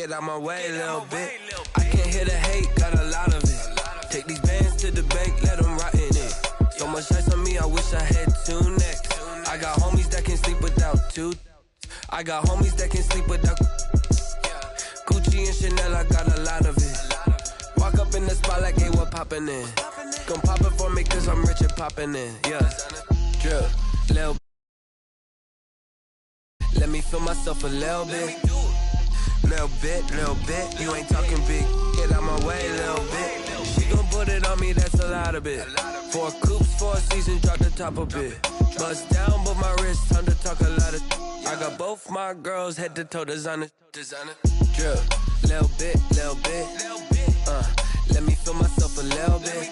get out my way a little bit. I can't hear the hate, got a lot of it. Take these bands to the bank, let them rot in it. So much ice on me, I wish I had 2 necks. I got homies that can sleep without 2. I got homies that can sleep without Gucci and Chanel, I got a lot of it. Walk up in the spot like, hey, what poppin' in? Gon' pop it for me cause I'm rich and poppin' in. Yeah, drip, little. Let me feel myself a little bit. Little bit, you ain't talking big. Get out my way a little bit. She gon' put it on me, that's a lot of it. 4 coupes, 4 seasons, drop the top a bit. Bust down, but my wrist, time to talk a lot of. I got both my girls head to toe designer. Drip, little bit. Let me feel myself a little bit.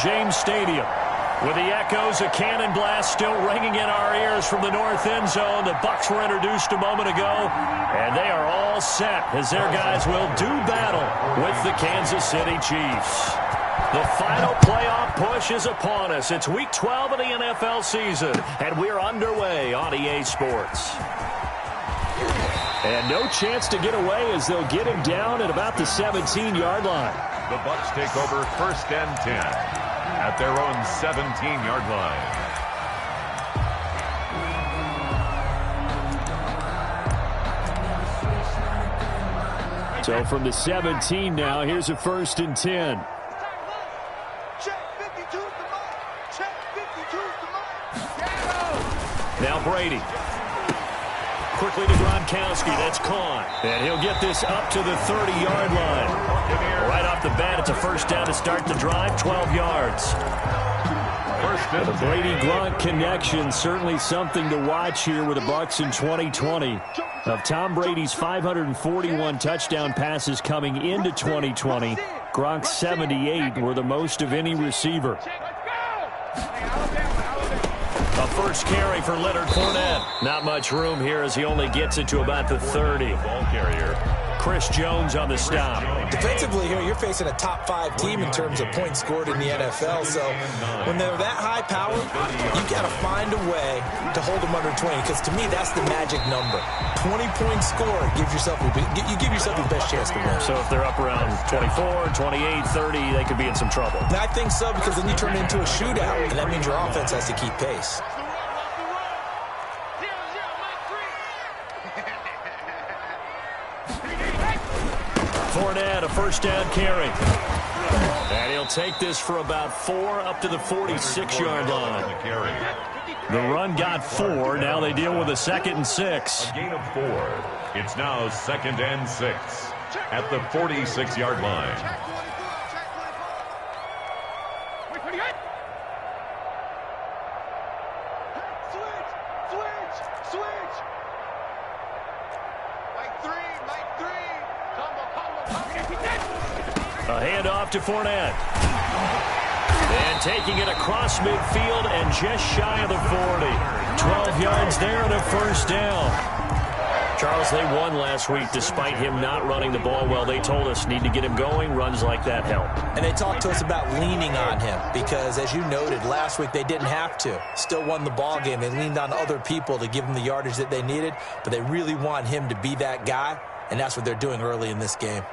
James Stadium, with the echoes of cannon blast still ringing in our ears from the north end zone. The Bucs were introduced a moment ago, and they are all set as their guys will do battle with the Kansas City Chiefs. The final playoff push is upon us. It's Week 12 of the NFL season, and we're underway on EA Sports. And no chance to get away as they'll get him down at about the 17-yard line. The Bucs take over 1st and 10 at their own 17-yard line. So from the 17 now, here's a 1st and 10. Now Brady. Quickly to Gronkowski. That's caught. And he'll get this up to the 30-yard line. Right off the bat, it's a 1st down to start the drive, 12 yards. The Brady-Gronk connection, certainly something to watch here with the Bucs in 2020. Of Tom Brady's 541 touchdown passes coming into 2020, Gronk's 78 were the most of any receiver. A 1st carry for Leonard Fournette. Not much room here as he only gets it to about the 30. Ball carrier. Chris Jones on the stop. Defensively here, you're facing a top 5 team in terms of points scored in the NFL. So when they're that high powered, you got to find a way to hold them under 20. Because to me, that's the magic number. 20 points scored gives yourself you give yourself the best chance to win. So if they're up around 24, 28, 30, they could be in some trouble. And I think so, because then you turn it into a shootout, and that means your offense has to keep pace. Fournette, a 1st down carry. And he'll take this for about 4 up to the 46-yard line. The run got 4. Now they deal with a 2nd and 6. A gain of 4. It's now 2nd and 6 at the 46-yard line. A handoff to Fournette. And taking it across midfield and just shy of the 40. 12 yards there and a 1st down. Charles, they won last week despite him not running the ball well. They told us need to get him going. Runs like that help. And they talked to us about leaning on him because, as you noted, last week they didn't have to. Still won the ball game. They leaned on other people to give them the yardage that they needed, but they really want him to be that guy, and that's what they're doing early in this game.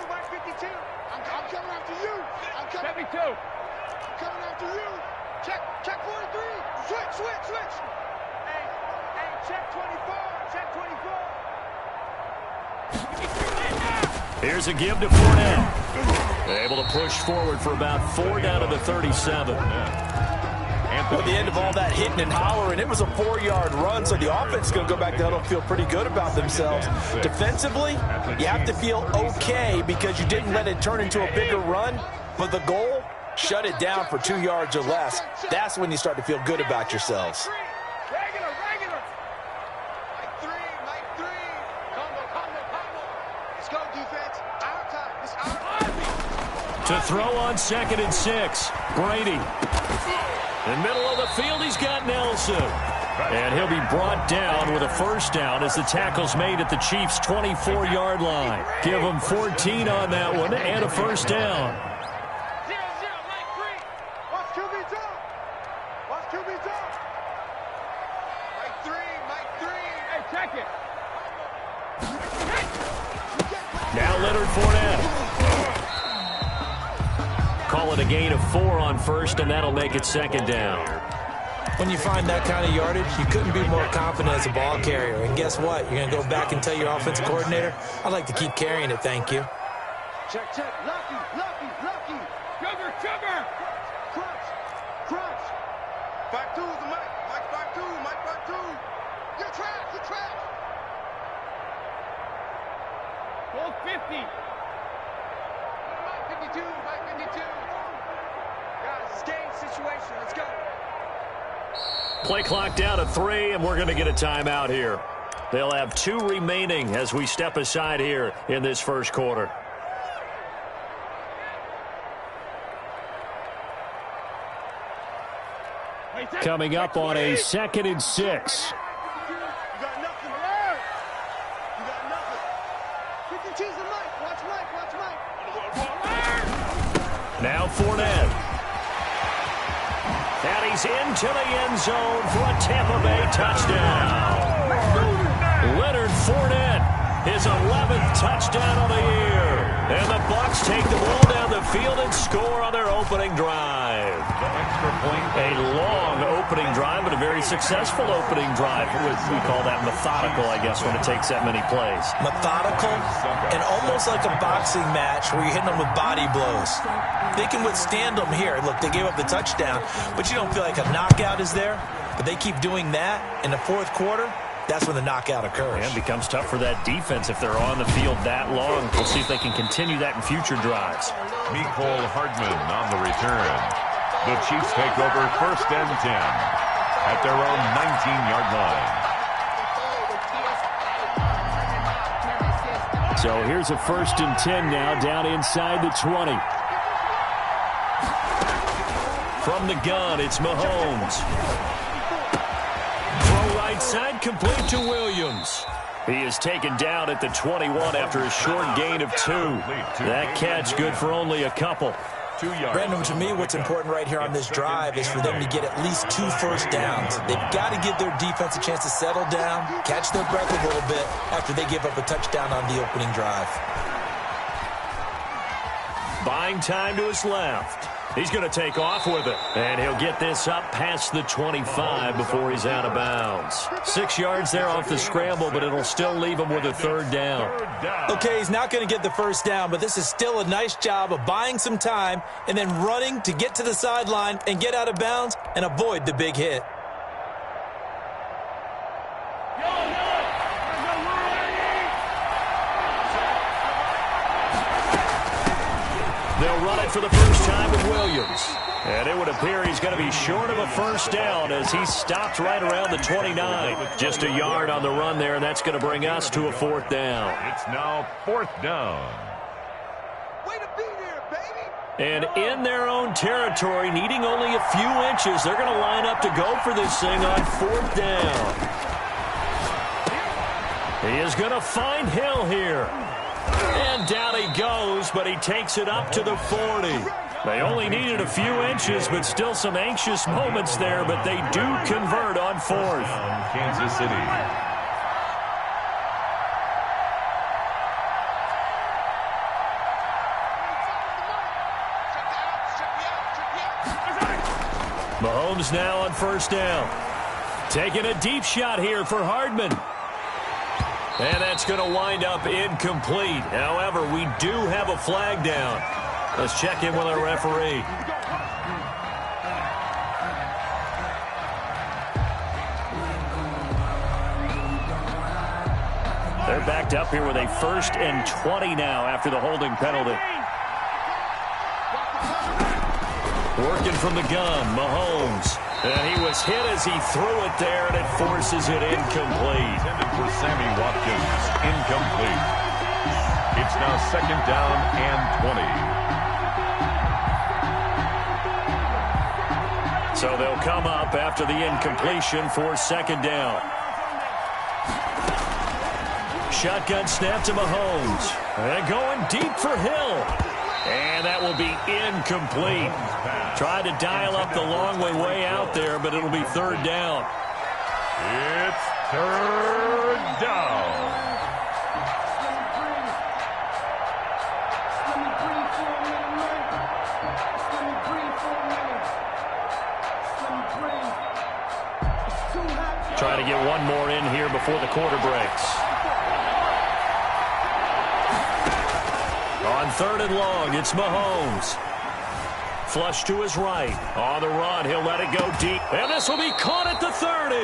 Mike 52. I'm coming after you. I'm coming. 72. I'm coming after you. Check 43. Switch. Hey, check 24. Check 24. Here's a give to Fournette. Able to push forward for about 4 down to the 37. At the end of all that hitting and hollering, it was a 4-yard run, so the offense is going to go back to huddle and feel pretty good about themselves. Defensively, you have to feel okay because you didn't let it turn into a bigger run, but the goal, shut it down for 2 yards or less. That's when you start to feel good about yourselves. Let's go, defense. Our time. It's our time. To throw on 2nd and 6. Brady. In the middle of the field, he's got Nelson. And he'll be brought down with a first down as the tackle's made at the Chiefs' 24-yard line. Give them 14 on that one and a first down. 0-0, Mike 3. Watch QB drop. Watch QB drop. Mike 3, Mike 3. Hey, check it. Now Leonard Fournette. Call it a gain of 4 on first, and that'll make it 2nd down. When you find that kind of yardage, you couldn't be more confident as a ball carrier. And guess what? You're going to go back and tell your offensive coordinator, I'd like to keep carrying it, thank you. Check, check. Lucky, lucky, lucky. Sugar, sugar. Crunch, crunch. 5-2 is the Mike. Mike 5-2, Mike 5-2. You're trash, you're trash. Full 50. Mike 52, Mike 52. Guys, it's game situation. Let's go. Play clock down to 3, and we're going to get a timeout here. They'll have 2 remaining as we step aside here in this first quarter. Coming up on a 2nd and 6. You got nothing. You got nothing. 52's the Mike. Watch Mike, watch Mike. Now Fournette. And he's into the end zone for a Tampa Bay touchdown. Leonard Fournette, his 11th touchdown of the year. And the Bucs take the ball down the field and score on their opening drive. Extra point. A long opening drive, but a very successful opening drive. We call that methodical, I guess, when it takes that many plays. Methodical and almost like a boxing match where you're hitting them with body blows. They can withstand them here. Look, they gave up the touchdown, but you don't feel like a knockout is there. But they keep doing that in the fourth quarter. That's when the knockout occurs. And it becomes tough for that defense if they're on the field that long. We'll see if they can continue that in future drives. Mecole Hardman on the return. The Chiefs take over 1st and 10 at their own 19-yard line. So here's a 1st and 10 now down inside the 20. From the gun, it's Mahomes. Throw right side, complete to Williams. He is taken down at the 21 after a short gain of 2. That catch good for only a couple. 2 yards. Brandon, to me, what's important right here on this drive is for them to get at least 2 first downs. They've got to give their defense a chance to settle down, catch their breath a little bit after they give up a touchdown on the opening drive. Buying time to his left. He's going to take off with it. And he'll get this up past the 25 before he's out of bounds. 6 yards there off the scramble, but it'll still leave him with a 3rd down. Okay, he's not going to get the first down, but this is still a nice job of buying some time and then running to get to the sideline and get out of bounds and avoid the big hit. They'll run it for the first time with Williams. And it would appear he's going to be short of a first down as he stopped right around the 29. Just a yard on the run there, and that's going to bring us to a 4th down. It's now 4th down. Way to be there, baby. And in their own territory, needing only a few inches, they're going to line up to go for this thing on 4th down. He is going to find Hill here. And down he goes, but he takes it up to the 40. They only needed a few inches, but still some anxious moments there, but they do convert on 4th. Kansas City. Mahomes now on 1st down. Taking a deep shot here for Hardman. And that's going to wind up incomplete. However, we do have a flag down. Let's check in with our referee. They're backed up here with a 1st and 20 now after the holding penalty. Working from the gun, Mahomes. And he was hit as he threw it there, and it forces it incomplete. Intended for Sammy Watkins. Incomplete. It It's now 2nd down and 20. So they'll come up after the incompletion for 2nd down. Shotgun snap to Mahomes. And going deep for Hill. And that will be incomplete. Tried to dial up the long way out there, but it'll be 3rd down. It's 3rd down. Trying to get one more in here before the quarter breaks. On 3rd and long, it's Mahomes. Flush to his right. On the run, he'll let it go deep. And this will be caught at the 30.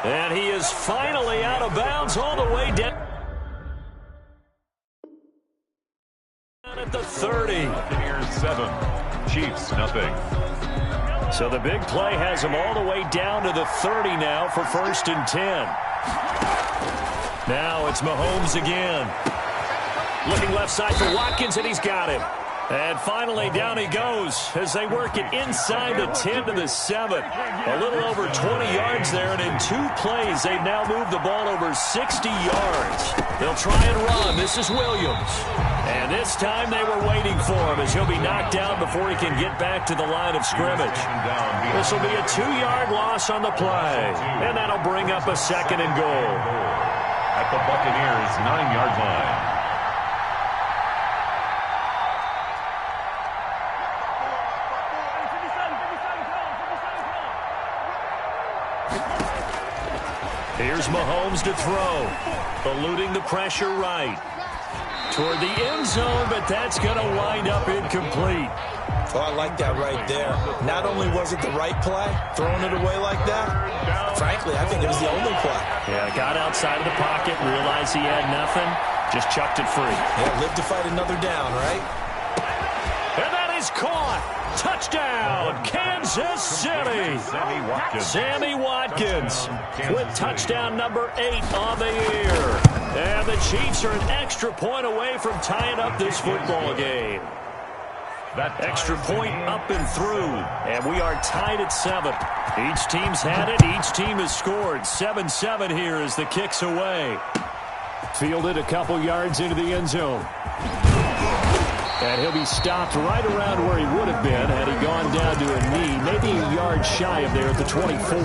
And he is finally out of bounds all the way down at the 30. Buccaneers 7, Chiefs nothing. So the big play has him all the way down to the 30 now for 1st and 10. Now it's Mahomes again. Looking left side for Watkins, and he's got him. And finally, down he goes as they work it inside the 10 to the 7. A little over 20 yards there, and in 2 plays, they've now moved the ball over 60 yards. They'll try and run. This is Williams. And this time they were waiting for him as he'll be knocked down before he can get back to the line of scrimmage. This will be a 2-yard loss on the play, and that'll bring up a 2nd and goal. At the Buccaneers' 9-yard line. Here's Mahomes to throw. Eluding the pressure right. Toward the end zone, but that's going to wind up incomplete. Oh, I like that right there. Not only was it the right play, throwing it away like that, frankly, I think it was the only play. Yeah, got outside of the pocket, realized he had nothing, just chucked it free. Yeah, live to fight another down, right? And that is caught. Touchdown, Kansas City. Sammy Watkins with touchdown number 8 on the year. And the Chiefs are an extra point away from tying up this football game. That extra point up and through. And we are tied at 7. Each team's had it. Each team has scored. 7-7 here as the kick's away. Fielded a couple yards into the end zone. And he'll be stopped right around where he would have been had he gone down to a knee, maybe a yard shy of there at the 24.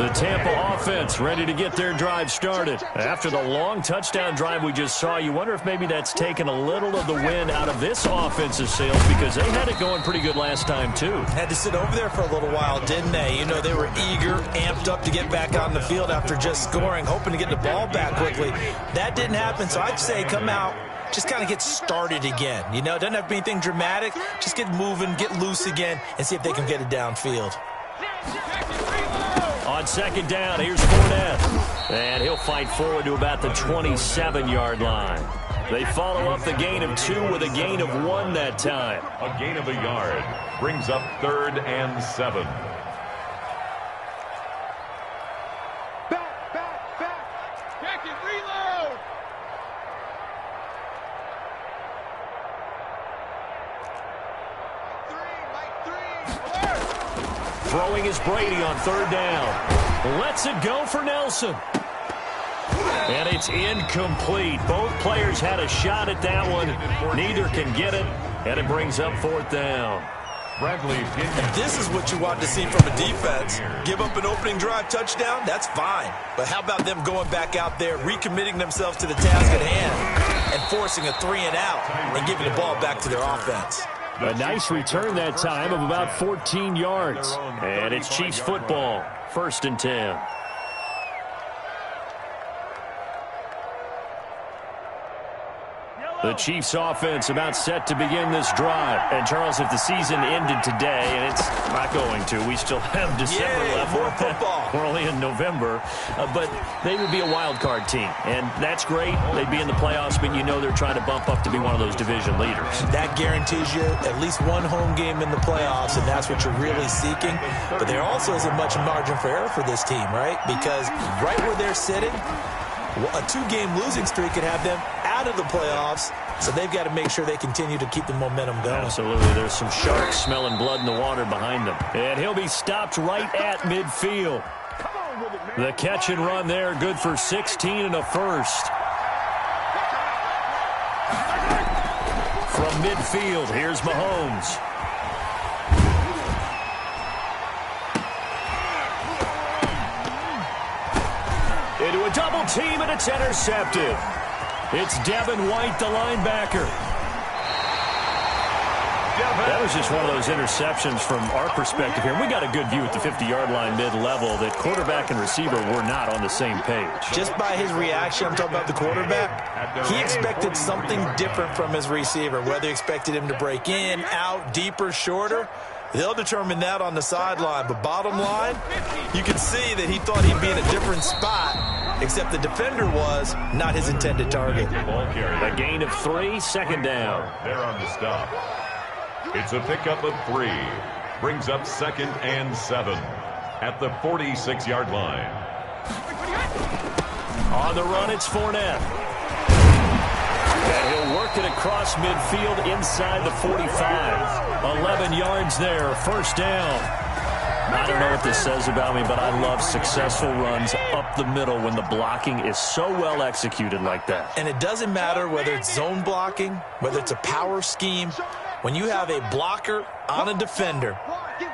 The Tampa offense ready to get their drive started. After the long touchdown drive we just saw, you wonder if maybe that's taken a little of the wind out of this offensive sails because they had it going pretty good last time, too. Had to sit over there for a little while, didn't they? You know, they were eager, amped up to get back on the field after just scoring, hoping to get the ball back quickly. That didn't happen, so I'd say come out. Just kind of get started again. You know, it doesn't have to be anything dramatic. Just get moving, get loose again, and see if they can get it downfield. On 2nd down, here's Fournette. And he'll fight forward to about the 27-yard line. They follow up the gain of 2 with a gain of 1 that time. A gain of a yard brings up 3rd and 7. Throwing is Brady on 3rd down. Lets it go for Nelson. And it's incomplete. Both players had a shot at that one. Neither can get it, and it brings up 4th down. And this is what you want to see from a defense. Give up an opening drive touchdown, that's fine. But how about them going back out there, recommitting themselves to the task at hand, and forcing a 3-and-out, and giving the ball back to their offense. A nice return that time of about 14 yards. And it's Chiefs football, 1st and 10. The Chiefs offense about set to begin this drive. And, Charles, if the season ended today, and it's not going to, we still have December left. More football. We're only in November. But they would be a wild card team. And that's great. They'd be in the playoffs, but you know they're trying to bump up to be one of those division leaders. That guarantees you at least one home game in the playoffs, and that's what you're really seeking. But there also isn't much margin for error for this team, right? Because right where they're sitting, A 2-game losing streak could have them out of the playoffs, so they've got to make sure they continue to keep the momentum going. Absolutely. There's some sharks smelling blood in the water behind them. And he'll be stopped right at midfield. The catch and run there, good for 16 and a first. From midfield, here's Mahomes. Into a double team, and it's intercepted. It's Devin White, the linebacker. That was just one of those interceptions from our perspective here. We got a good view at the 50-yard line mid-level that quarterback and receiver were not on the same page. Just by his reaction, I'm talking about the quarterback, he expected something different from his receiver, whether he expected him to break in, out, deeper, shorter. They'll determine that on the sideline. But bottom line, you can see that he thought he'd be in a different spot, except the defender was not his intended target. A gain of 3, second down. They're on the stop. It's a pickup of 3. Brings up 2nd and 7 at the 46-yard line. On the run, it's Fournette. And he'll work it across midfield inside the 45. 11 yards there, first down. I don't know what this says about me, but I love successful runs up the middle when the blocking is so well executed like that. And it doesn't matter whether it's zone blocking, whether it's a power scheme. When you have a blocker on a defender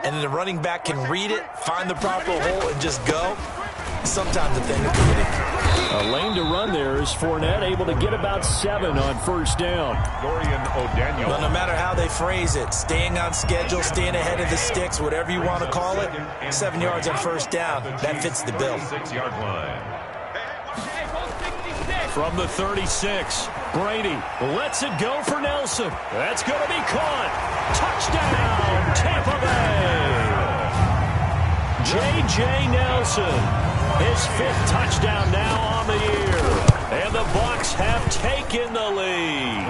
and the running back can read it, find the proper hole, and just go, sometimes the thing is beauty. A lane to run there is Fournette, able to get about 7 on first down. Dorian O'Daniel. Well, no matter how they phrase it, staying on schedule, staying ahead of the sticks, whatever you want to call it, 7 yards on first down, that fits the bill. 6-yard line. From the 36, Brady lets it go for Nelson. That's going to be caught. Touchdown, Tampa Bay. J.J. Nelson. His 5th touchdown now on the year. And the Bucs have taken the lead.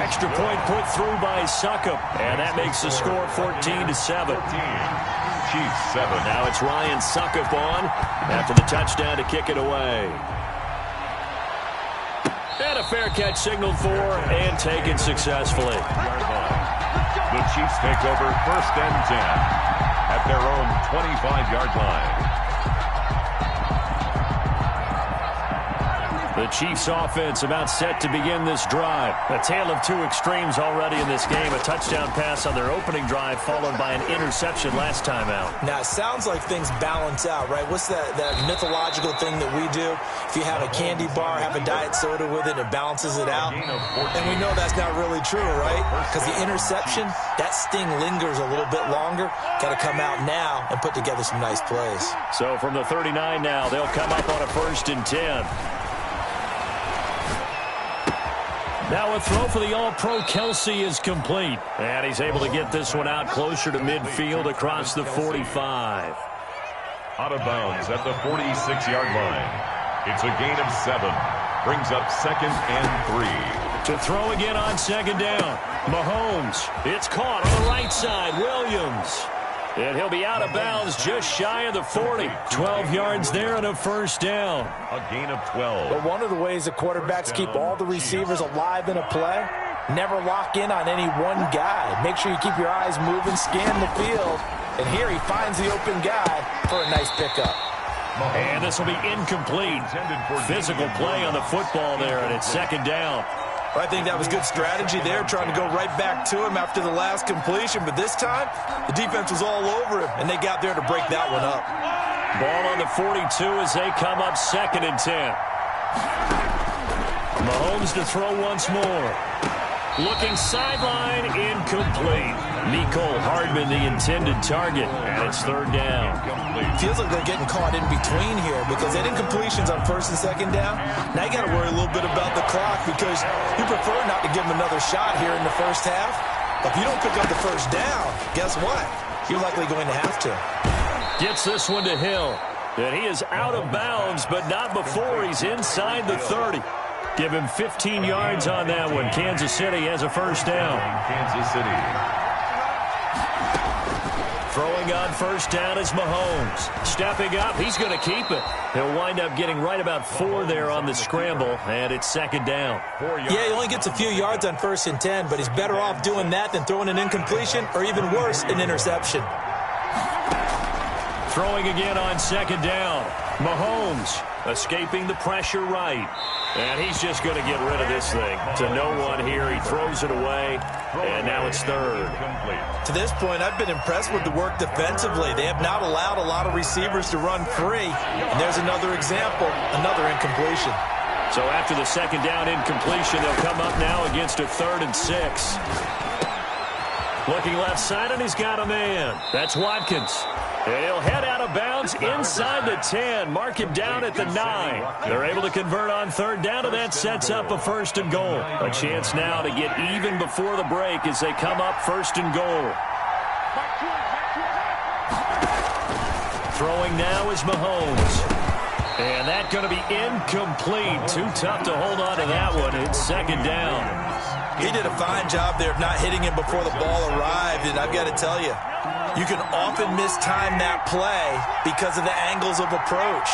Extra point put through by Succop. And that makes the score 14-7. Chiefs 7. Now it's Ryan Succop on after the touchdown to kick it away. And a fair catch signaled for and taken successfully. The Chiefs take over 1st and 10 at their own 25-yard line. The Chiefs offense about set to begin this drive. A tale of 2 extremes already in this game. A touchdown pass on their opening drive followed by an interception last time out. Now, it sounds like things balance out, right? What's that mythological thing that we do? If you have a candy bar, have a diet soda with it, it balances it out. And we know that's not really true, right? Because the interception, that sting lingers a little bit longer. Got to come out now and put together some nice plays. So from the 39 now, they'll come up on a 1st and 10. Now a throw for the All-Pro Kelsey is complete. And he's able to get this one out closer to midfield across the 45. Out of bounds at the 46-yard line. It's a gain of 7. Brings up 2nd and 3. To throw again on 2nd down. Mahomes. It's caught on the right side. Williams. And he'll be out of bounds just shy of the 40. 12 yards there and a first down. A gain of 12. But one of the ways the quarterbacks keep all the receivers alive in a play, never lock in on any one guy. Make sure you keep your eyes moving, scan the field. And here he finds the open guy for a nice pickup. And this will be incomplete. Physical play on the football there, and it's 2nd down. I think that was good strategy there, trying to go right back to him after the last completion. But this time, the defense was all over him, and they got there to break that one up. Ball on the 42 as they come up 2nd and 10. Mahomes to throw once more. Looking sideline, incomplete. Mecole Hardman, the intended target, and it's 3rd down. Feels like they're getting caught in between here because they had incompletions on 1st and 2nd down. Now you got to worry a little bit about the clock because you prefer not to give them another shot here in the first half. But if you don't pick up the first down, guess what? You're likely going to have to. Gets this one to Hill. And he is out of bounds, but not before he's inside the 30. Give him 15 yards on that one. Kansas City has a first down. Kansas City. Throwing on first down is Mahomes. Stepping up, he's going to keep it. He'll wind up getting right about 4 there on the scramble, and it's second down. Yeah, he only gets a few yards on 1st and 10, but he's better off doing that than throwing an incompletion or even worse, an interception. Throwing again on second down. Mahomes escaping the pressure right. And he's just going to get rid of this thing. To no one here. He throws it away. And now it's third. To this point, I've been impressed with the work defensively. They have not allowed a lot of receivers to run free. And there's another example, another incompletion. So after the second down incompletion, they'll come up now against a 3rd and 6. Looking left side, and he's got a man. That's Watkins. He'll head out of bounds inside the 10. Mark him down at the 9. They're able to convert on 3rd down, and that sets up a 1st and goal. A chance now to get even before the break as they come up 1st and goal. Throwing now is Mahomes. And that's going to be incomplete. Too tough to hold on to that one. It's second down. He did a fine job there of not hitting him before the ball arrived, and I've got to tell you, you can often mistime that play because of the angles of approach.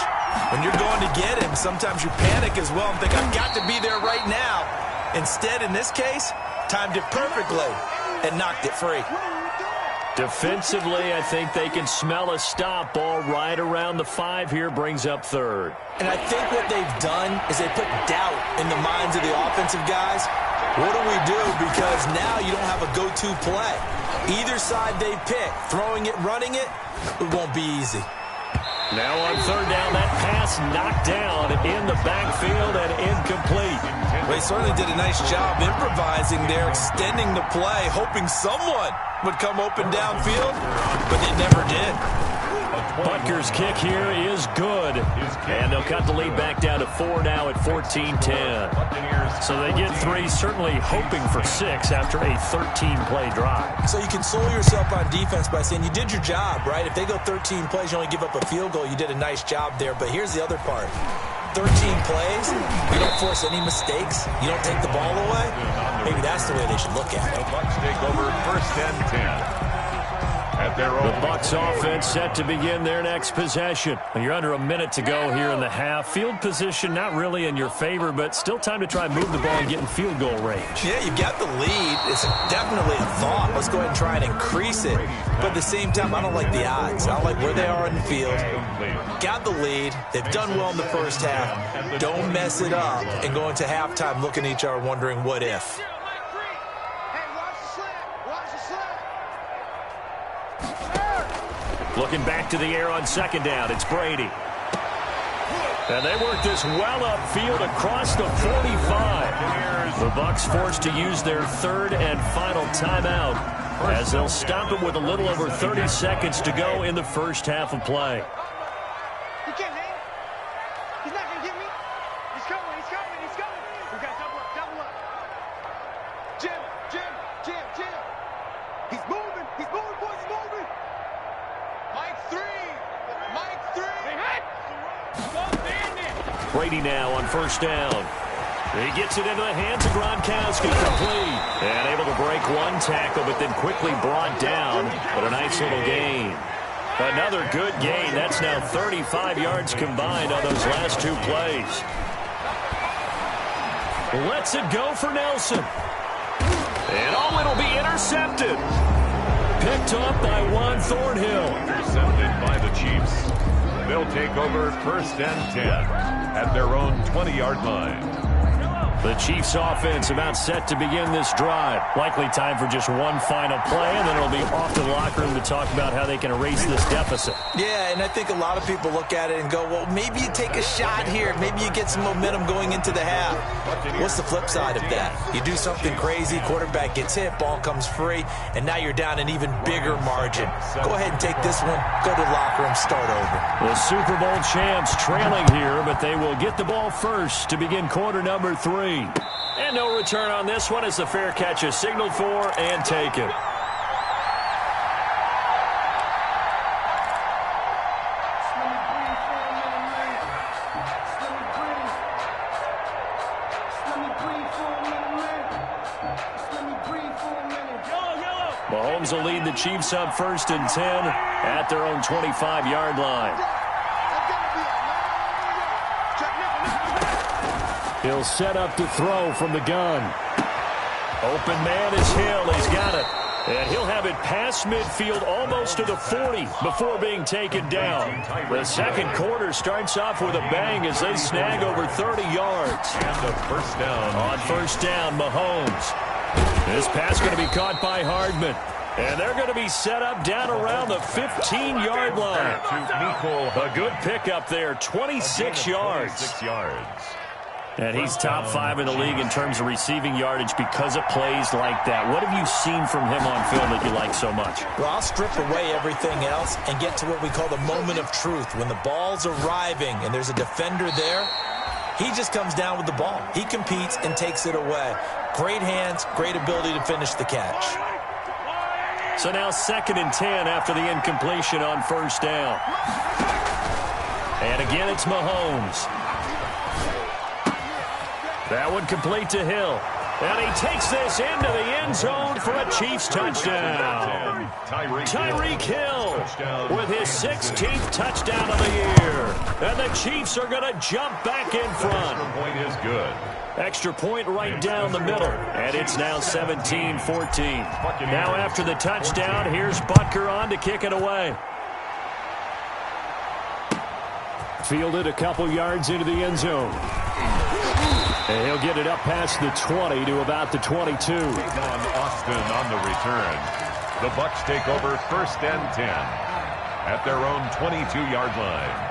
When you're going to get him, sometimes you panic as well and think, I've got to be there right now. Instead, in this case, timed it perfectly and knocked it free. Defensively, I think they can smell a stop. Ball right around the 5 here, brings up 3rd. And I think what they've done is they put doubt in the minds of the offensive guys. What do we do? Because now you don't have a go-to play. Either side they pick, throwing it, running it, it won't be easy. Now on 3rd down, that pass knocked down in the backfield and incomplete. Well, he certainly did a nice job improvising there, extending the play, hoping someone would come open downfield, but they never did. Butker's kick here is good. And they'll cut the lead back down to 4 now at 14-10. So they get 3, certainly hoping for 6 after a 13-play drive. So you console yourself on defense by saying you did your job, right? If they go 13 plays, you only give up a field goal, you did a nice job there. But here's the other part. 13 plays, you don't force any mistakes, you don't take the ball away. Maybe that's the way they should look at it. The Bucs take over 1st and 10. The Bucs offense set to begin their next possession. You're under a minute to go here in the half. Field position not really in your favor, but still time to try and move the ball and get in field goal range. Yeah, you've got the lead. It's definitely a thought. Let's go ahead and try and increase it. But at the same time, I don't like the odds. I don't like where they are in the field. Got the lead. They've done well in the first half. Don't mess it up and go into halftime looking at each other wondering what if. Looking back to the air on 2nd down, it's Brady. And they work this well upfield across the 45. The Bucs forced to use their 3rd and final timeout as they'll stop it with a little over 30 seconds to go in the first half of play. He can't hang. He's not going to get me. He's coming, he's coming, he's coming. We got double up, double up. Jim. He's moving, boys, he's moving. Mike 3. They hit. Brady now on 1st down. He gets it into the hands of Gronkowski, complete. And able to break one tackle, but then quickly brought down. But a nice little gain. Another good gain. That's now 35 yards combined on those last 2 plays. Lets it go for Nelson. And it'll be intercepted. Picked up by Juan Thornhill. Intercepted by the Chiefs. They'll take over 1st and 10 at their own 20-yard line. The Chiefs offense about set to begin this drive. Likely time for just one final play, and then it'll be off to the locker room to talk about how they can erase this deficit. Yeah, and I think a lot of people look at it and go, well, maybe you take a shot here. Maybe you get some momentum going into the half. What's the flip side of that? You do something crazy, quarterback gets hit, ball comes free, and now you're down an even bigger margin. Go ahead and take this one, go to the locker room, start over. The Super Bowl champs trailing here, but they will get the ball first to begin quarter number 3. And no return on this one as the fair catch is signaled for and taken. Mahomes will lead the Chiefs up 1st and 10 at their own 25-yard line. He'll set up to throw from the gun. Open man is Hill. He's got it. And he'll have it past midfield almost to the 40 before being taken down. The second quarter starts off with a bang as they snag over 30 yards. And a first down. On first down, Mahomes. This pass going to be caught by Hardman. And they're going to be set up down around the 15-yard line. A good pickup there, 26 yards. 26 yards. And he's top 5 in the league in terms of receiving yardage because of plays like that. What have you seen from him on film that you like so much? Well, I'll strip away everything else and get to what we call the moment of truth. When the ball's arriving and there's a defender there, he just comes down with the ball. He competes and takes it away. Great hands, great ability to finish the catch. So now 2nd and 10 after the incompletion on first down. And again, it's Mahomes. That one complete to Hill. And he takes this into the end zone for a Chiefs touchdown. Tyreek Hill with his 16th touchdown of the year. And the Chiefs are going to jump back in front. Extra point is good. Extra point right down the middle. And it's now 17-14. Now after the touchdown, here's Butker on to kick it away. Fielded a couple yards into the end zone. And he'll get it up past the 20 to about the 22. Austin on the return. The Bucs take over 1st and 10 at their own 22-yard line.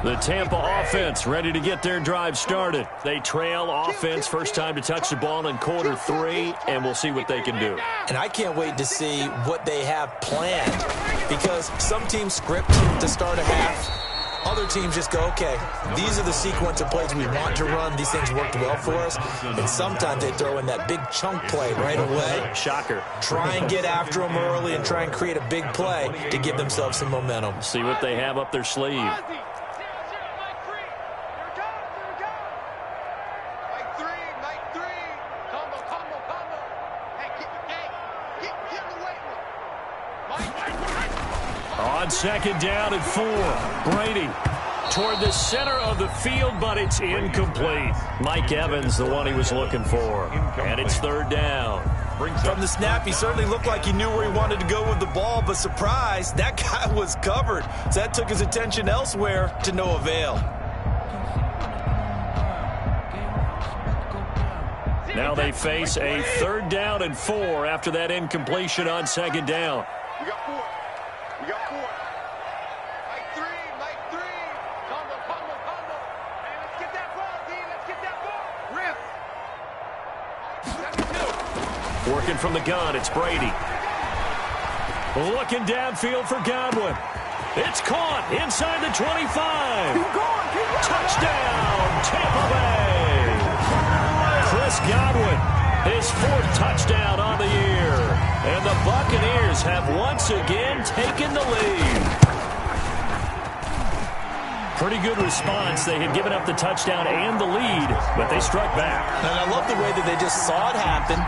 The Tampa offense ready to get their drive started. They trail offense, first time to touch the ball in quarter 3, and we'll see what they can do. And I can't wait to see what they have planned, because some teams script to start a half. Other teams just go, okay, these are the sequence of plays we want to run. These things worked well for us. And sometimes they throw in that big chunk play right away. Shocker. Try and get after them early and try and create a big play to give themselves some momentum. See what they have up their sleeve. On 2nd down and 4, Brady toward the center of the field, but it's incomplete. Mike Evans, the one he was looking for. And it's 3rd down. From the snap, he certainly looked like he knew where he wanted to go with the ball, but surprise, that guy was covered. So that took his attention elsewhere to no avail. Now they face a 3rd down and 4 after that incompletion on 2nd down. We got 4. We got 4. Mike 3. Combo. Hey, let's get that ball, D. Let's get that ball. Rip. Working from the gun, it's Brady. Looking downfield for Godwin. It's caught inside the 25. Keep going. Touchdown, Tampa Bay. Chris Godwin, his 4th touchdown on the year. And the Buccaneers have once again taken the lead. Pretty good response. They had given up the touchdown and the lead, but they struck back. And I love the way that they just saw it happen,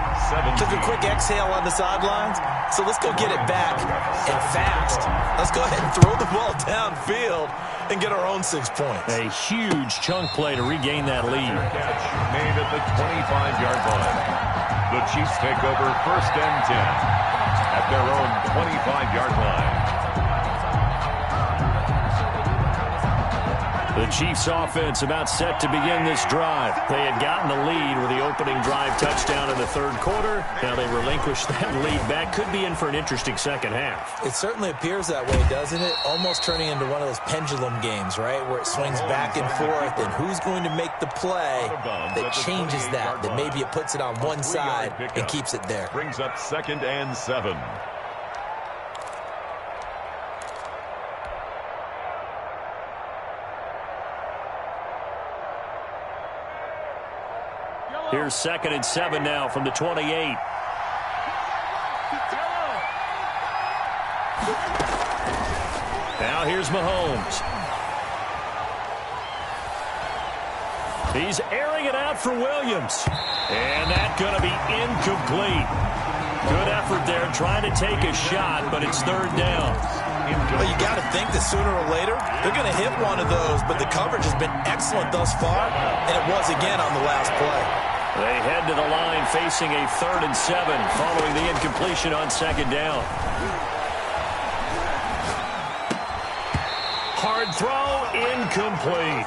took a quick exhale on the sidelines. So let's go get it back and fast. Let's go ahead and throw the ball downfield and get our own 6 points. A huge chunk play to regain that lead. Catch made at the 25-yard line. The Chiefs take over 1st and 10 at their own 25-yard line. The Chiefs offense about set to begin this drive. They had gotten the lead with the opening drive touchdown in the 3rd quarter. Now they relinquish that lead back. Could be in for an interesting second half. It certainly appears that way, doesn't it? Almost turning into one of those pendulum games, right? Where it swings back and forth, and who's going to make the play that changes that maybe it puts it on one side and keeps it there. Brings up 2nd and 7. Here's 2nd and 7 now from the 28. Now here's Mahomes. He's airing it out for Williams. And that's going to be incomplete. Good effort there trying to take a shot, but it's third down. Well, you got to think that sooner or later they're going to hit one of those, but the coverage has been excellent thus far, and it was again on the last play. They head to the line facing a 3rd and 7 following the incompletion on 2nd down. Hard throw, incomplete.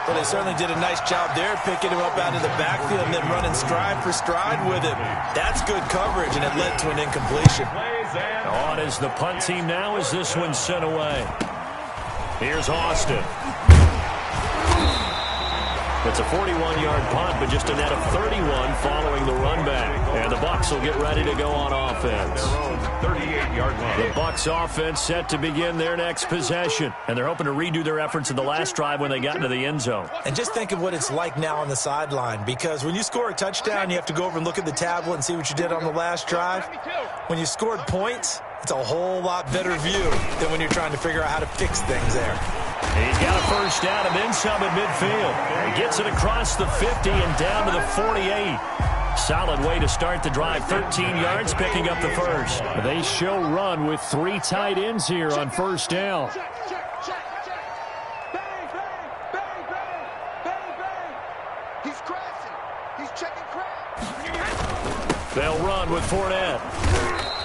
Well, they certainly did a nice job there, picking him up out of the backfield and then running stride for stride with him. That's good coverage, and it led to an incompletion. On is the punt team now as this one's sent away. Here's Austin. It's a 41-yard punt, but just a net of 31 following the run back. And the Bucs will get ready to go on offense. 38-yard line. The Bucs offense set to begin their next possession. And they're hoping to redo their efforts in the last drive when they got into the end zone. And just think of what it's like now on the sideline, because when you score a touchdown, you have to go over and look at the tablet and see what you did on the last drive. When you scored points, it's a whole lot better view than when you're trying to figure out how to fix things there. He's got a first down and then some at midfield. He gets it across the 50 and down to the 48. Solid way to start the drive. 13 yards, picking up the first. They show run with 3 tight ends here on first down. He's crashing. He's checking crash. They'll run with Fournette.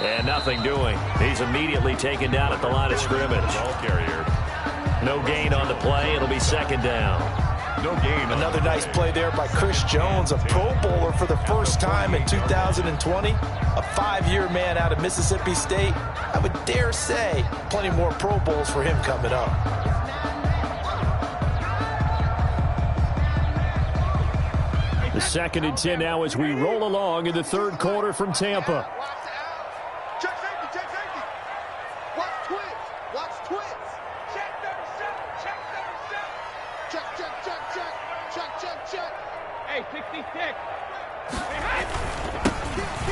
And nothing doing. He's immediately taken down at the line of scrimmage. Ball carrier. No gain on the play. It'll be 2nd down. No gain. Another nice play there by Chris Jones, a Pro Bowler for the first time in 2020. A 5-year man out of Mississippi State. I would dare say plenty more Pro Bowls for him coming up. The 2nd and 10 now as we roll along in the 3rd quarter from Tampa. Check safety, check safety. Watch twins, watch twins. Check 37, check 37. Check, check, check, check, check, check, check. Hey, 66.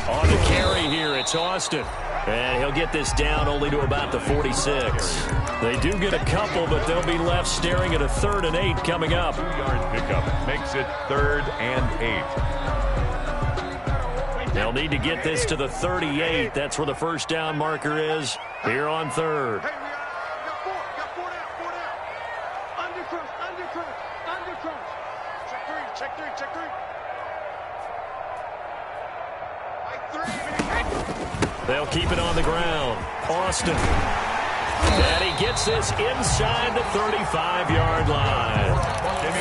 On the carry here, it's Austin. And he'll get this down only to about the 46. They do get a couple, but they'll be left staring at a 3rd and 8 coming up. 2-yard pickup makes it 3rd and 8. They'll need to get this to the 38. That's where the first down marker is here on 3rd. Hey, we got 4 down, 4 down. Undercrunch, undercrunch, undercrunch. Check 3, check 3, check 3. Like 3. They'll keep it on the ground. Austin. And he gets this inside the 35-yard line.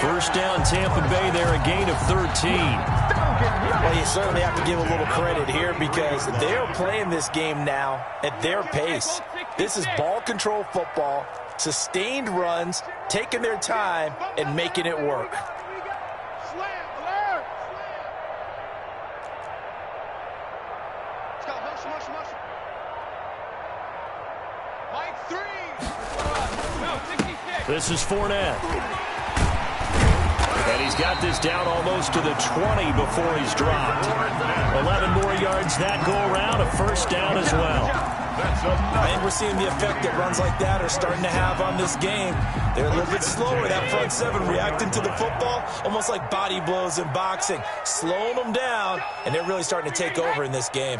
First down, Tampa Bay there, a gain of 13. Well, you certainly have to give a little credit here because they're playing this game now at their pace. This is ball control football, sustained runs, taking their time, and making it work. This is Fournette. And he's got this down almost to the 20 before he's dropped. 11 more yards that go around, a first down as well. I think we're seeing the effect that runs like that are starting to have on this game. They're a little bit slower, that front 7 reacting to the football, almost like body blows in boxing, slowing them down, and they're really starting to take over in this game.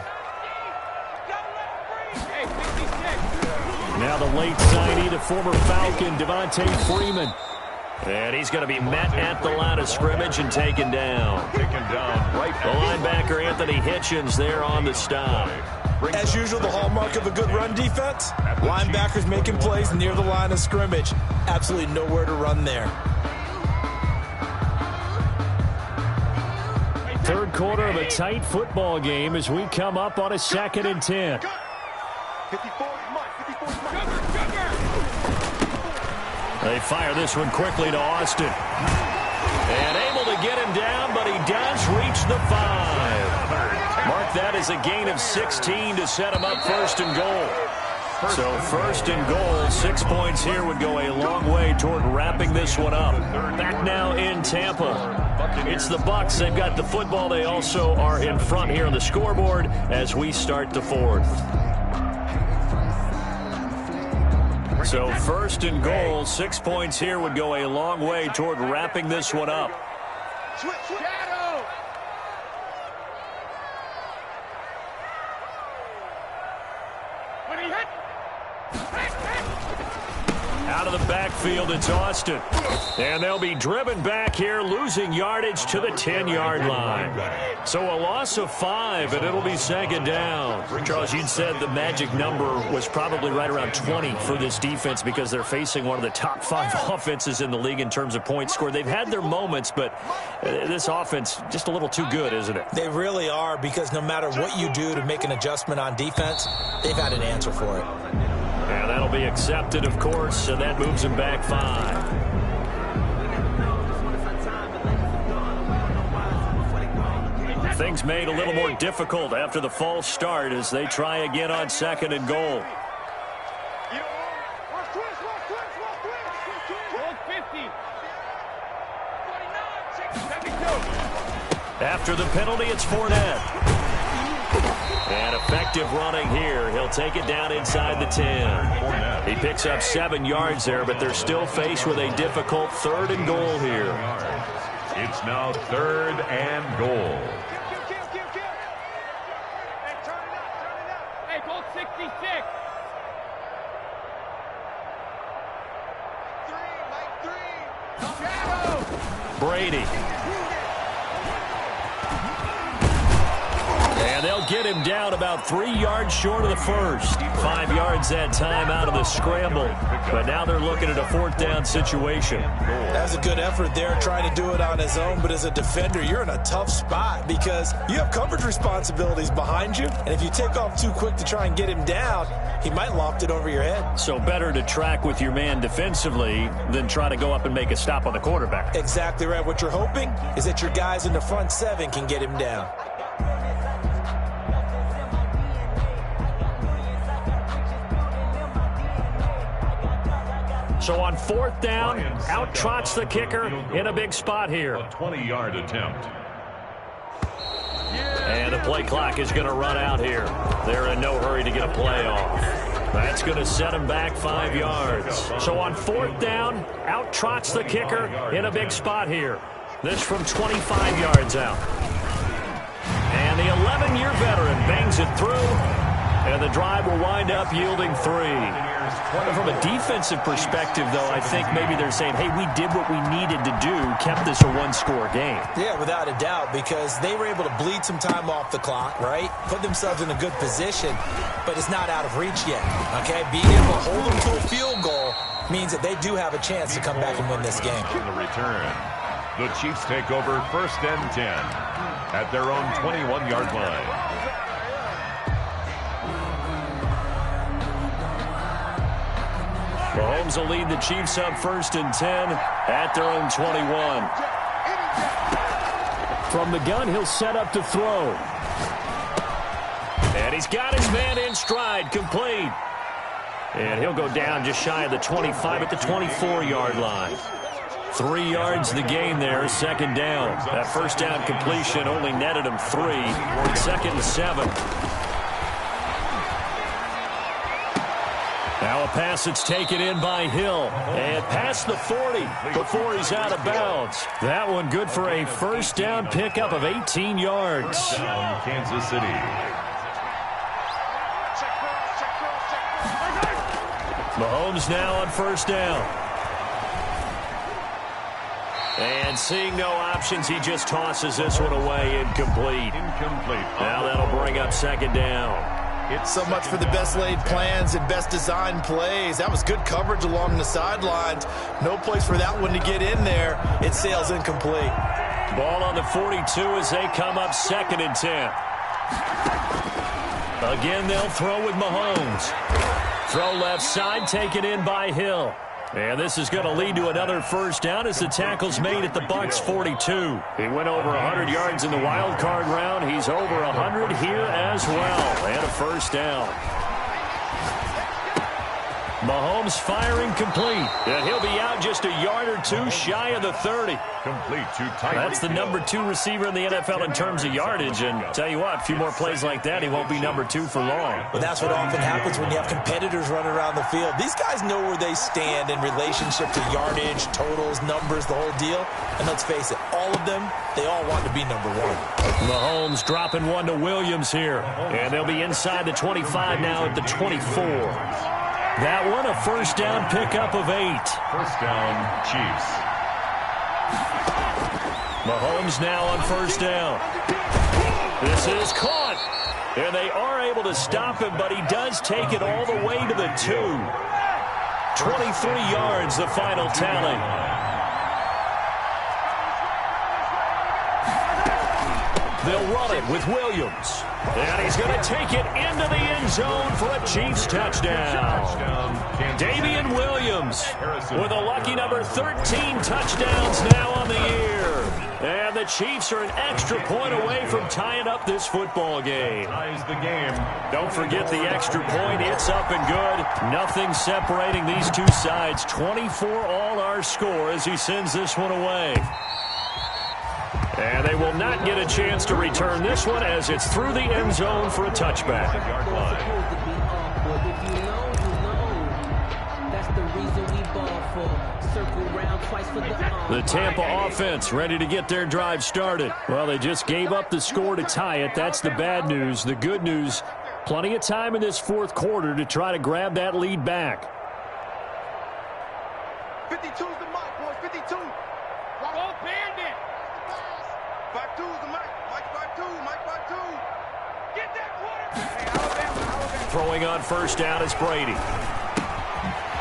Now the late signee, the former Falcon, Devontae Freeman. And he's going to be met at the line of scrimmage and taken down. Right. The linebacker, Anthony Hitchens, there on the stop. As usual, the hallmark of a good run defense, linebackers making plays near the line of scrimmage. Absolutely nowhere to run there. 3rd quarter of a tight football game as we come up on a 2nd and 10. 54, They fire this one quickly to Austin. And able to get him down, but he does reach the 5. Mark that as a gain of 16 to set him up 1st and goal. So 1st and goal, 6 points here would go a long way toward wrapping this one up. Back now in Tampa. It's the Bucs. They've got the football. They also are in front here on the scoreboard as we start the 4th. So 1st and goal, 6 points here would go a long way toward wrapping this one up. Switch. Shadow. When he hit. Out of the backfield, it's Austin. And they'll be driven back here, losing yardage to the 10-yard line. So a loss of 5, and it'll be second down. Charles, you'd said the magic number was probably right around 20 for this defense because they're facing one of the top 5 offenses in the league in terms of points scored. They've had their moments, but this offense just a little too good, isn't it? They really are, because no matter what you do to make an adjustment on defense, they've had an answer for it. And that'll be accepted, of course, and that moves them back 5. Things made a little more difficult after the false start as they try again on 2nd and goal. After the penalty, it's Fournette. And effective running here. He'll take it down inside the 10. He picks up 7 yards there, but they're still faced with a difficult 3rd and goal here. It's now 3rd and goal. Hey, goal 66. 3, Brady. And they'll get him down about 3 yards short of the first. 5 yards that time out of the scramble. But now they're looking at a 4th down situation. That's a good effort there, trying to do it on his own. But as a defender, you're in a tough spot because you have coverage responsibilities behind you. And if you take off too quick to try and get him down, he might loft it over your head. So better to track with your man defensively than try to go up and make a stop on the quarterback. Exactly right. What you're hoping is that your guys in the front 7 can get him down. So on 4th down, out trots the kicker in a big spot here. A 20-yard attempt. And the play clock is going to run out here. They're in no hurry to get a play off. That's going to set them back 5 yards. So on 4th down, out trots the kicker in a big spot here. This from 25 yards out. And the 11-year veteran bangs it through. And the drive will wind up yielding 3. From a defensive perspective, though, I think maybe they're saying, hey, we did what we needed to do, kept this a 1-score game. Yeah, without a doubt, because they were able to bleed some time off the clock, right? Put themselves in a good position, but it's not out of reach yet, okay? Being able to hold them to a field goal means that they do have a chance to come back and win this game. On the return, the Chiefs take over 1st and 10 at their own 21-yard line. Mahomes will lead the Chiefs up 1st and 10 at their own 21. From the gun, he'll set up to throw. And he's got his man in stride, complete. And he'll go down just shy of the 25 at the 24-yard line. 3 yards the gain there, 2nd down. That 1st down completion only netted him 3. 2nd and 7. Now a pass that's taken in by Hill. And past the 40 before he's out of bounds. That one good for a 1st down pickup of 18 yards. Kansas City. Mahomes now on 1st down. And seeing no options, he just tosses this one away, incomplete. Now that'll bring up 2nd down. It's so much for the best laid plans and best designed plays. That was good coverage along the sidelines. No place for that one to get in there. It sails incomplete. Ball on the 42 as they come up 2nd and 10. Again, they'll throw with Mahomes. Throw left side, taken in by Hill. And this is going to lead to another 1st down as the tackle's made at the Bucs 42. He went over 100 yards in the wild card round. He's over 100 here as well. And a 1st down. Mahomes firing complete. And he'll be out just a yard or two shy of the 30. Complete to Tyreek. That's the number 2 receiver in the NFL in terms of yardage. And tell you what, a few more plays like that, he won't be number 2 for long. But that's what often happens when you have competitors running around the field. These guys know where they stand in relationship to yardage, totals, numbers, the whole deal. And let's face it, all of them, they all want to be number 1. Mahomes dropping one to Williams here. And they'll be inside the 25 now at the 24. That one, a first down pickup of 8. First down, Chiefs. Mahomes now on first down. This is caught. And they are able to stop him, but he does take it all the way to the 2. 23 yards, the final tally. They'll run it with Williams. And he's going to take it into the end zone for a Chiefs touchdown. Damian Williams with a lucky number 13 touchdowns now on the year. And the Chiefs are an extra point away from tying up this football game. Ties the game. Don't forget the extra point. It's up and good. Nothing separating these two sides. 24 all our score as he sends this one away. And they will not get a chance to return this one as it's through the end zone for a touchback. The Tampa offense ready to get their drive started. Well, they just gave up the score to tie it. That's the bad news. The good news, plenty of time in this fourth quarter to try to grab that lead back. 52's the mic, boys. 52. Go bandit. 52's the mic. Mike 52. Mike 52. Get that quarter. Throwing on first down is Brady.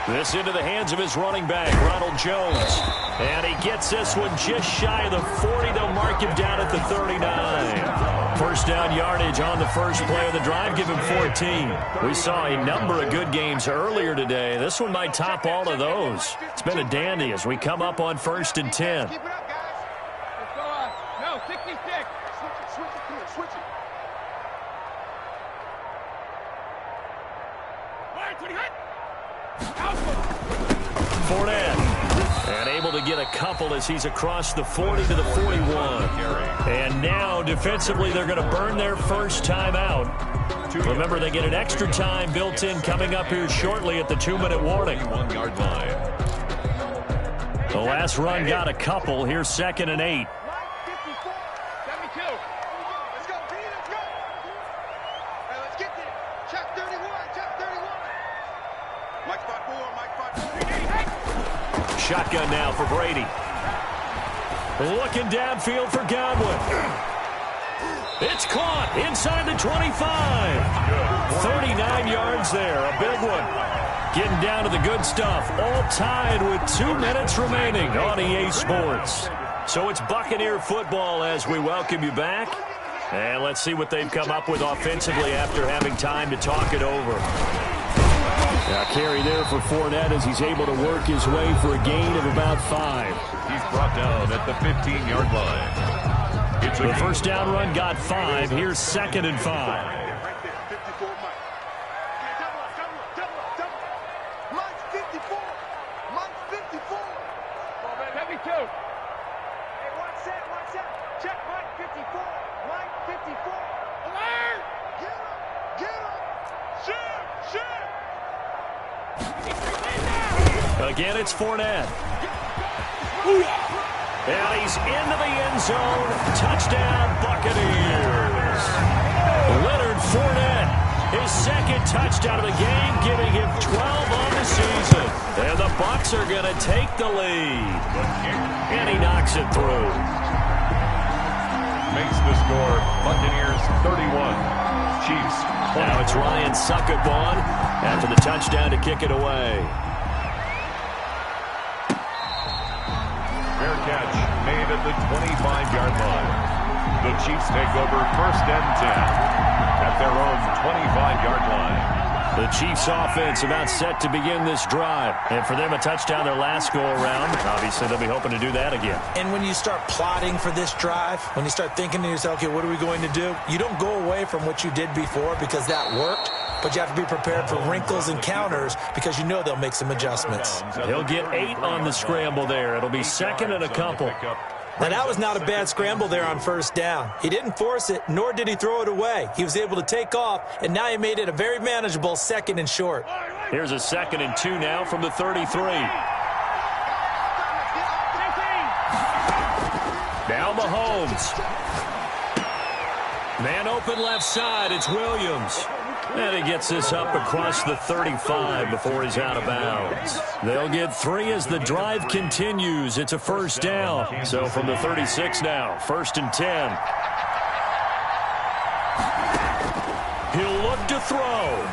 This into the hands of his running back, Ronald Jones. And he gets this one just shy of the 40. They'll mark him down at the 39. First down yardage on the first play of the drive. Give him 14. We saw a number of good games earlier today. This one might top all of those. It's been a dandy as we come up on 1st and 10. Keep it up, guys. Let's go. No, 66. Switch it. Switch it. Fournette. And able to get a couple as he's across the 40 to the 41. And now, defensively, they're going to burn their first time out. Remember, they get an extra time built in coming up here shortly at the 2-minute warning. 1-yard line. The last run got a couple. Here's 2nd and 8. Shotgun now for Brady. Looking downfield for Godwin. It's caught inside the 25. 39 yards there, a big one. Getting down to the good stuff. All tied with 2 minutes remaining on EA Sports. So it's Buccaneer football as we welcome you back. And let's see what they've come up with offensively after having time to talk it over. Now carry there for Fournette as he's able to work his way for a gain of about 5. He's brought down at the 15-yard line. The first down run got 5. Here's 2nd and 5. Again, it's Fournette. And he's into the end zone. Touchdown, Buccaneers. Leonard Fournette, his 2nd touchdown of the game, giving him 12 on the season. And the Bucs are going to take the lead. And he knocks it through. Makes the score Buccaneers 31. Chiefs 20. Now it's Ryan Suckup after the touchdown to kick it away. Fair catch made at the 25-yard line. The Chiefs take over 1st and 10 at their own 25-yard line. The Chiefs offense about set to begin this drive. And for them, a touchdown their last go-around. Obviously, they'll be hoping to do that again. And when you start plotting for this drive, when you start thinking to yourself, okay, what are we going to do? You don't go away from what you did before because that worked. but you have to be prepared for wrinkles and counters because you know they'll make some adjustments. He'll get 8 on the scramble there. It'll be second and a couple. Now, that was not a bad scramble there on first down. He didn't force it, nor did he throw it away. He was able to take off, and now he made it a very manageable second and short. Here's a 2nd and 2 now from the 33. Now Mahomes. Man open left side, it's Williams. And he gets this up across the 35 before he's out of bounds. They'll get 3 as the drive continues. It's a first down. So from the 36 now, 1st and 10. He'll look to throw.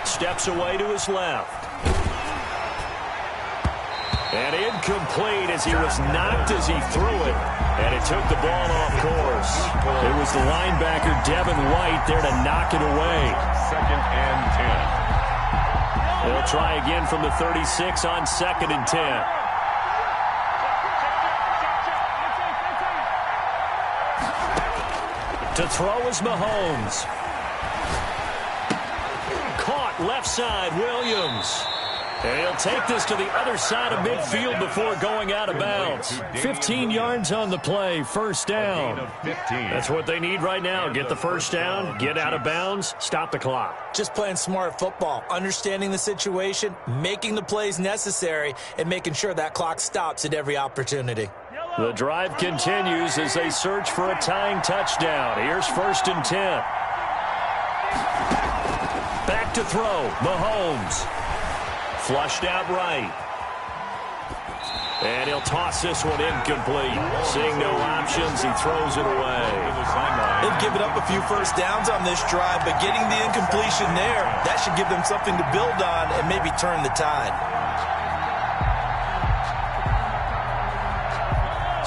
Steps away to his left. And incomplete as he was knocked as he threw it. And it took the ball off course. It was the linebacker, Devin White, there to knock it away. 2nd and 10. They'll try again from the 36 on 2nd and 10. To throw is Mahomes. Caught left side, Williams. And he'll take this to the other side of midfield before going out of bounds. 15 yards on the play, first down. That's what they need right now. Get the first down, get out of bounds, stop the clock. Just playing smart football, understanding the situation, making the plays necessary, and making sure that clock stops at every opportunity. The drive continues as they search for a tying touchdown. Here's 1st and 10. Back to throw, Mahomes. Flushed out right. And he'll toss this one incomplete. Seeing no options, he throws it away. They've given up a few first downs on this drive, but getting the incompletion there, that should give them something to build on and maybe turn the tide.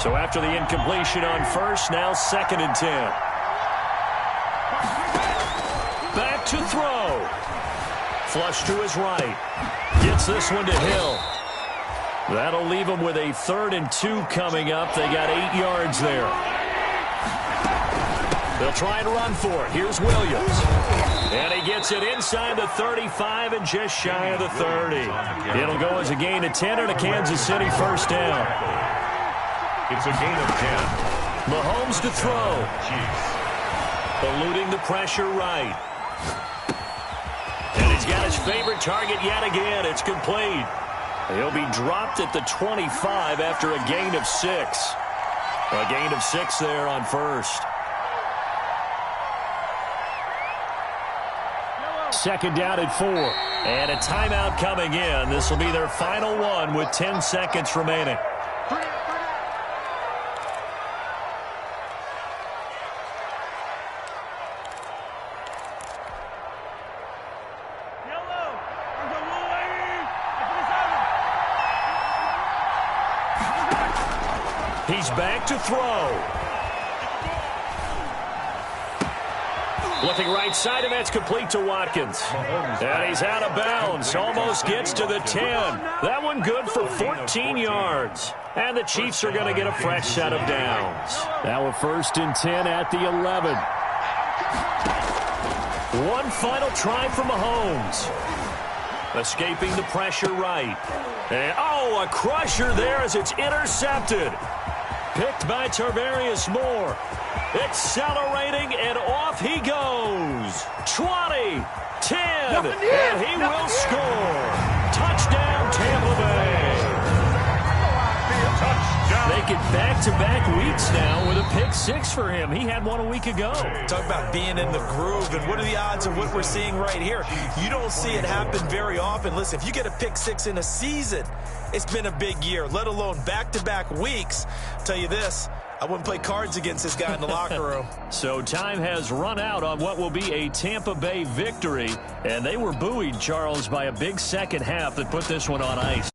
So after the incompletion on first, now 2nd and 10. Back to throw. Flush to his right. Gets this one to Hill. That'll leave him with a 3rd and 2 coming up. They got 8 yards there. They'll try and run for it. Here's Williams. And he gets it inside the 35 and just shy of the 30. It'll go as a gain of 10 and a Kansas City first down. It's a gain of 10. Mahomes to throw. Eluding the pressure right. And he's got his favorite target yet again. It's complete. He'll be dropped at the 25 after a gain of 6. A gain of 6 there on first. 2nd down at 4. And a timeout coming in. This will be their final one with 10 seconds remaining. He's back to throw. Looking right side, and that's complete to Watkins. And he's out of bounds. Almost gets to the 10. That one good for 14 yards. And the Chiefs are going to get a fresh set of downs. Now a 1st and 10 at the 11. One final try for Mahomes. Escaping the pressure right. And, a crusher there as it's intercepted. Picked by Tarvarius Moore. Accelerating, and off he goes. 20, 10, and he will score. Touchdown, Tampa Bay. Touchdown. Make it back-to-back weeks now with a pick 6 for him. He had one a week ago. Talk about being in the groove, and what are the odds of what we're seeing right here? You don't see it happen very often. Listen, if you get a pick 6 in a season, it's been a big year, let alone back-to-back weeks. I'll tell you this, I wouldn't play cards against this guy in the locker room. So time has run out on what will be a Tampa Bay victory, and they were buoyed, Charles, by a big second half that put this one on ice.